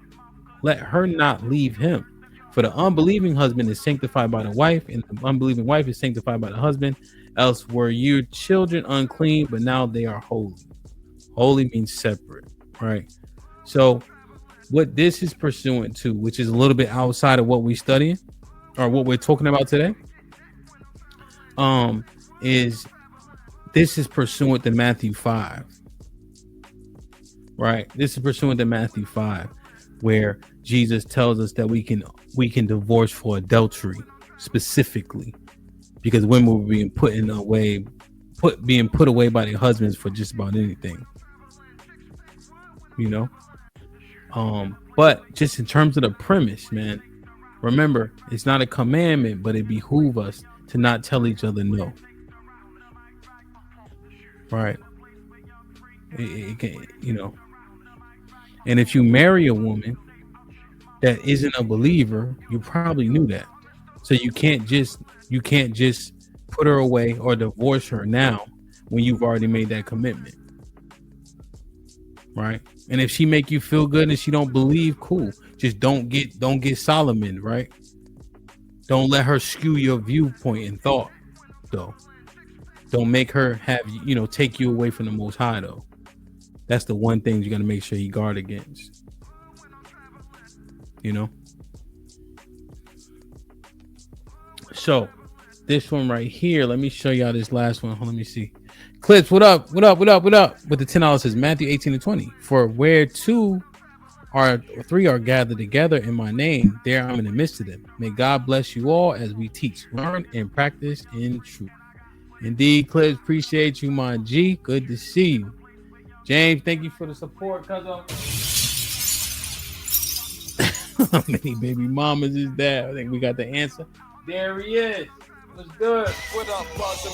leave him. For the unbelieving husband is sanctified by the wife, and the unbelieving wife is sanctified by the husband. Else were your children unclean, but now they are holy. Holy means separate, right? So what this is pursuant to, which is a little bit outside of what we study or what we're talking about today, is this is pursuant to Matthew 5, right? This is pursuant to Matthew 5, where Jesus tells us that we can divorce for adultery specifically, because women were being put away by their husbands for just about anything, you know. But just in terms of the premise, man, remember, it's not a commandment, but it behooves us to not tell each other no. Right? It can, you know. And if you marry a woman that isn't a believer, you probably knew that. So you can't just put her away or divorce her now when you've already made that commitment. Right? And if she make you feel good and she don't believe, cool. Just don't get Solomon, right? Don't let her skew your viewpoint and thought, though. Don't make her have, take you away from the Most High, though. That's the one thing you're going to make sure you guard against. So this one right here, let me show y'all this last one. Let me see. Clips, what up? With the $10 says Matthew 18 and 20. For where two three are gathered together in my name, there I'm in the midst of them. May God bless you all as we teach, learn, and practice in truth. Indeed, Clips, appreciate you, my G. Good to see you. James, thank you for the support, cousin. How many baby mamas is that? I think we got the answer. There he is. What's good? What up, buzzing,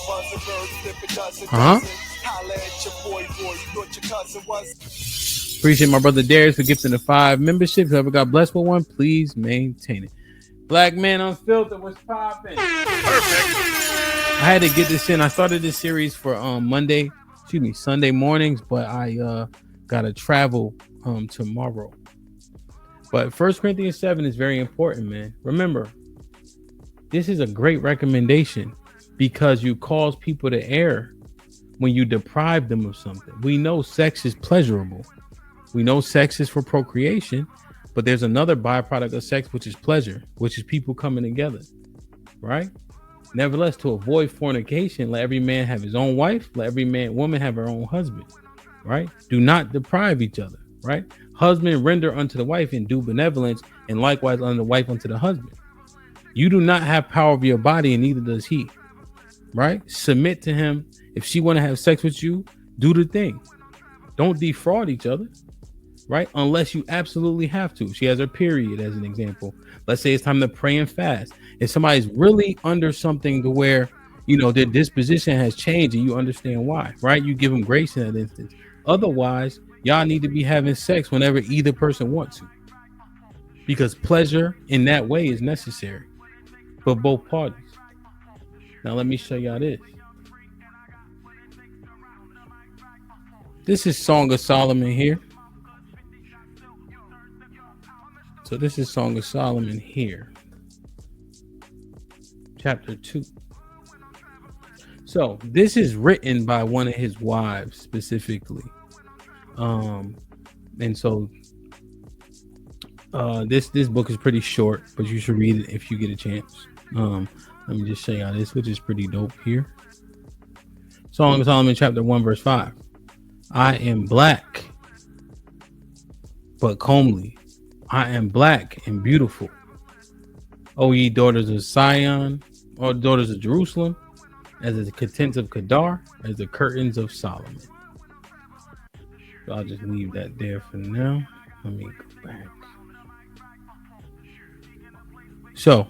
holla at your boy, you got your cousin was. Appreciate my brother Darius for gifting the 5 memberships. Whoever got blessed with one, please maintain it. Black Man Unfiltered, what's popping? Perfect. I had to get this in. I started this series for Sunday mornings, but I gotta travel tomorrow. But 1 Corinthians 7 is very important, man. Remember, this is a great recommendation because you cause people to err when you deprive them of something. We know sex is pleasurable. We know sex is for procreation, but there's another byproduct of sex, which is pleasure, which is people coming together, right? Nevertheless, to avoid fornication, let every man have his own wife, let every woman have her own husband, right? Do not deprive each other, right? Husband render unto the wife and do benevolence, and likewise unto the wife unto the husband. You do not have power of your body, and neither does he, right? Submit to him. If she want to have sex with you, do the thing. Don't defraud each other, right? Unless you absolutely have to. She has her period, as an example. Let's say it's time to pray and fast. If somebody's really under something to where, their disposition has changed and you understand why, right? You give them grace in that instance. Otherwise, y'all need to be having sex whenever either person wants to, because pleasure in that way is necessary for both parties. Now, let me show y'all this. This is Song of Solomon here. So this is Song of Solomon here. Chapter 2. So this is written by one of his wives specifically. And so this book is pretty short, but you should read it if you get a chance. Let me just show y'all this, which is pretty dope here. Song of Solomon, chapter 1, verse 5. I am black, but comely. I am black and beautiful. O ye daughters of Zion, or daughters of Jerusalem, as the contents of Kedar, as the curtains of Solomon. So I'll just leave that there for now. Let me go back. So,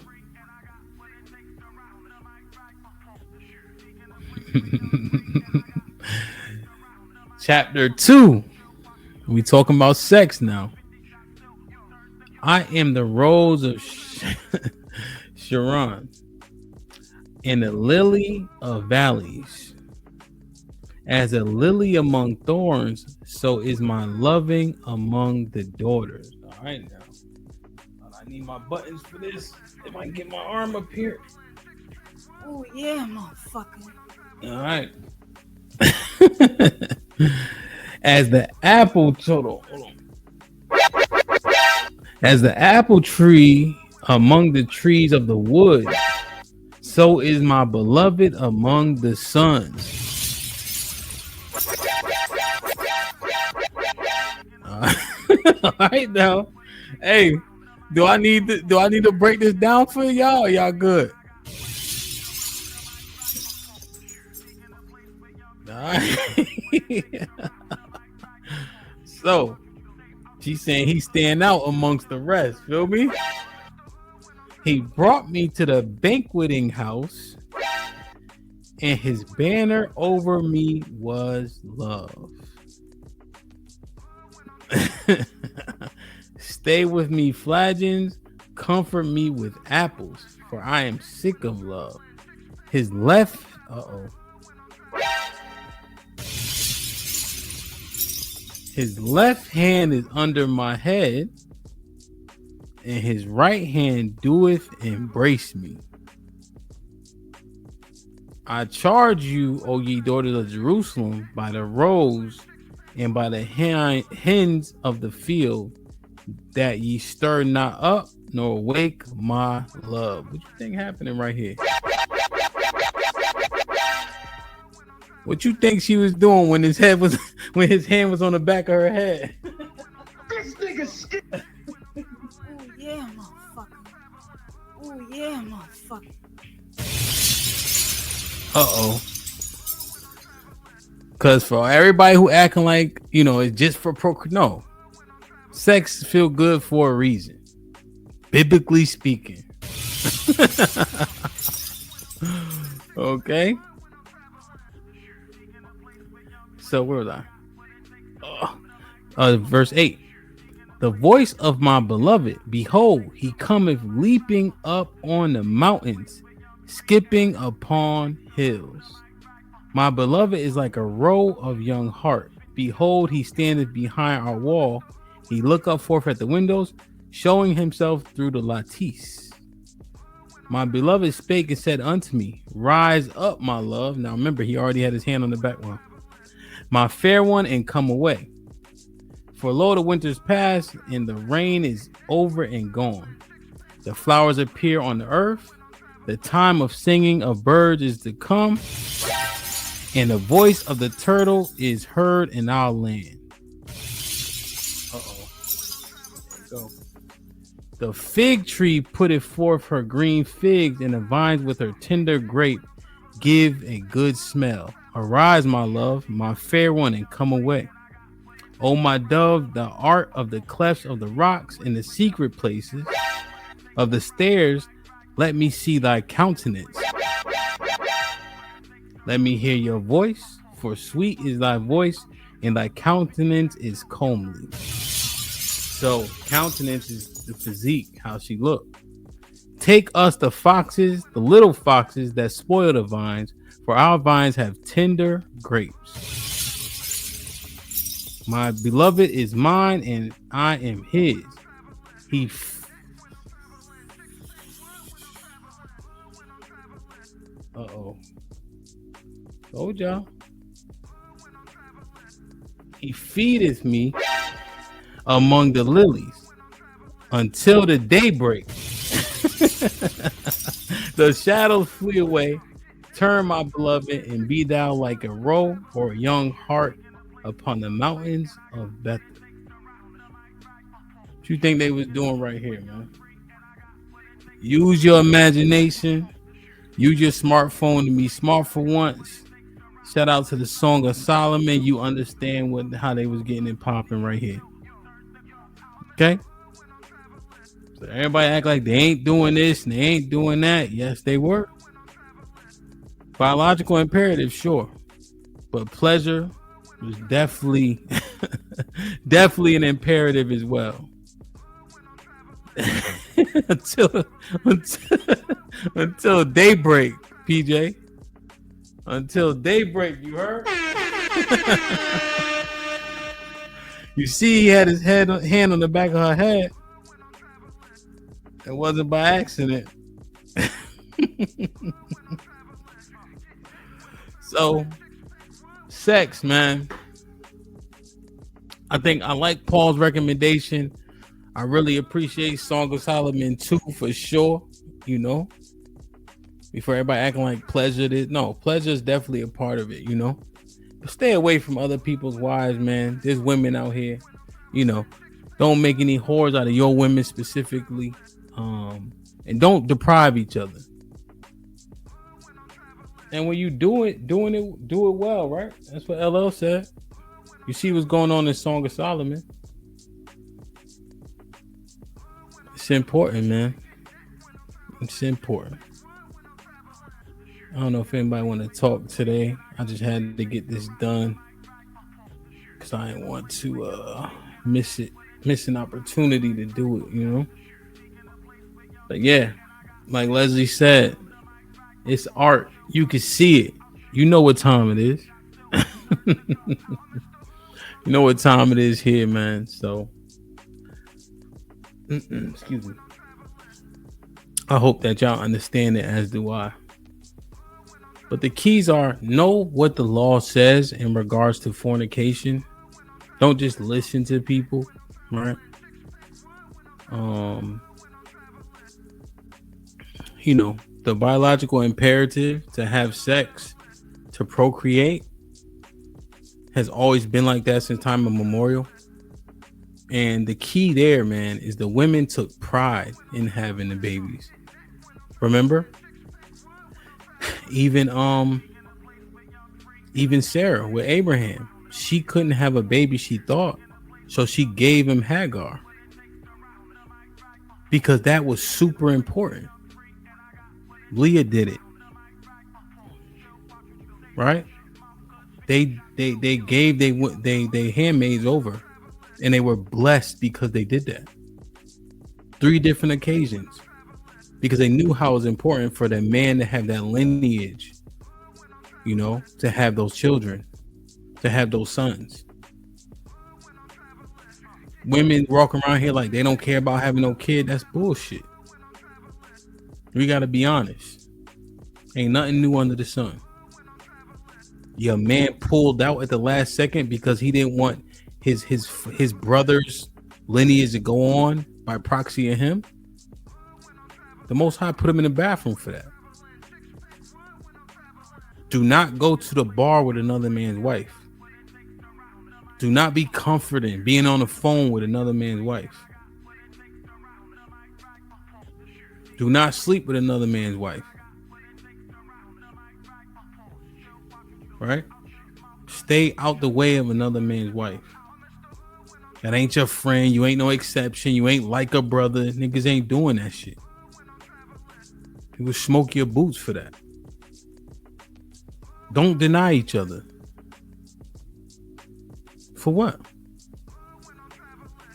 chapter 2. We talking about sex now. I am the rose of Sharon and the lily of valleys. As a lily among thorns, so is my loving among the daughters. All right, now. I need my buttons for this. If I can get my arm up here. Oh, yeah, motherfucker. All right. As the apple, hold on. As the apple tree among the trees of the wood, so is my beloved among the sons. All right, now, hey, do I need to break this down for y'all? Or y'all good? All right. So she's saying he stand out amongst the rest. Feel me? He brought me to the banqueting house, and his banner over me was love. Stay with me, flagons. Comfort me with apples, for I am sick of love. His left, His left hand is under my head, and his right hand doeth embrace me. I charge you, O ye daughters of Jerusalem, by the roes and by the hens of the field, that ye stir not up nor wake my love. What you think happening right here? What you think she was doing when his hand was on the back of her head? This nigga yeah, motherfucker. Oh yeah, motherfucker. Uh-oh. Because for everybody who acting like, it's just for no. Sex feel good for a reason. Biblically speaking. Okay. So where was I? Verse 8. The voice of my beloved, behold, he cometh leaping up on the mountains, skipping upon hills. My beloved is like a roe of young hart. Behold, he standeth behind our wall. He look up forth at the windows, showing himself through the lattice. My beloved spake and said unto me, rise up, my love. Now remember, he already had his hand on the back one. My fair one, and come away. For lo, the winter's past, and the rain is over and gone. The flowers appear on the earth. The time of singing of birds is to come, and the voice of the turtle is heard in our land. Uh-oh. There you go. The fig tree putteth forth her green figs, and the vines with her tender grape give a good smell. Arise, my love, my fair one, and come away. O my dove, the art of the clefts of the rocks and the secret places of the stairs, let me see thy countenance. Let me hear your voice, for sweet is thy voice, and thy countenance is comely. So countenance is the physique, how she looked. Take us the foxes, the little foxes that spoil the vines, for our vines have tender grapes. My beloved is mine, and I am his. Uh-oh. Told y'all. He feedeth me among the lilies until the daybreak. The shadows flee away. Turn, my beloved, and be thou like a roe or a young hart upon the mountains of Bethel. What you think they was doing right here, man? Use your imagination. Use your smartphone to be smart for once. Shout out to the Song of Solomon. You understand how they was getting it popping right here. Okay? So everybody act like they ain't doing this and they ain't doing that. Yes, they were. Biological imperative, sure. But pleasure was definitely an imperative as well. until daybreak, PJ. Until daybreak, you heard? You see, he had his hand on the back of her head. It wasn't by accident. So, sex, man. I think I like Paul's recommendation. I really appreciate Song of Solomon 2 for sure. Before everybody acting like pleasure is. No, pleasure is definitely a part of it, But stay away from other people's wives, man. There's women out here, Don't make any whores out of your women specifically. And don't deprive each other. And when you do it well, right? That's what LL said. You see what's going on in Song of Solomon. It's important, man. It's important. I don't know if anybody want to talk today. I just had to get this done because I didn't want to miss an opportunity to do it, But yeah, like Leslie said, it's art. You can see it. You know what time it is. You know what time it is here, man. So, excuse me. I hope that y'all understand it, as do I. But the keys are: know what the law says in regards to fornication. Don't just listen to people, right? The biological imperative to have sex, to procreate, has always been like that since time immemorial. And the key there, man, is the women took pride in having the babies. Remember? Even even Sarah with Abraham, she couldn't have a baby, she thought. So she gave him Hagar. Because that was super important. Leah did it. Right? They gave they handmaids over, and they were blessed because they did that. 3 different occasions. Because they knew how it was important for that man to have that lineage, you know, to have those children, to have those sons. Women walk around here like they don't care about having no kid. That's bullshit. We got to be honest. Ain't nothing new under the sun. Your man pulled out at the last second because he didn't want his brother's lineage to go on by proxy of him. The Most High put him in the bathroom for that. Do not go to the bar with another man's wife. Do not be comforting being on the phone with another man's wife. Do not sleep with another man's wife. Right? Stay out the way of another man's wife. That ain't your friend. You ain't no exception. You ain't like a brother. Niggas ain't doing that shit. People smoke your boots for that. Don't deny each other. For what?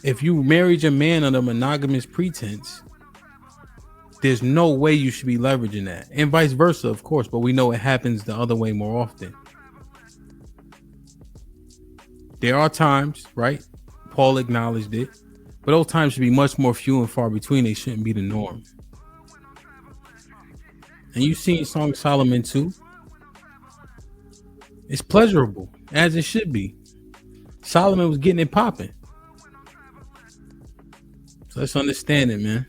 If you married your man under monogamous pretense, there's no way you should be leveraging that. And vice versa, of course, but we know it happens the other way more often. There are times, right? Paul acknowledged it, but those times should be much more few and far between. They shouldn't be the norm. And you've seen Song of Solomon too. It's pleasurable, as it should be. Solomon was getting it popping. So let's understand it, man.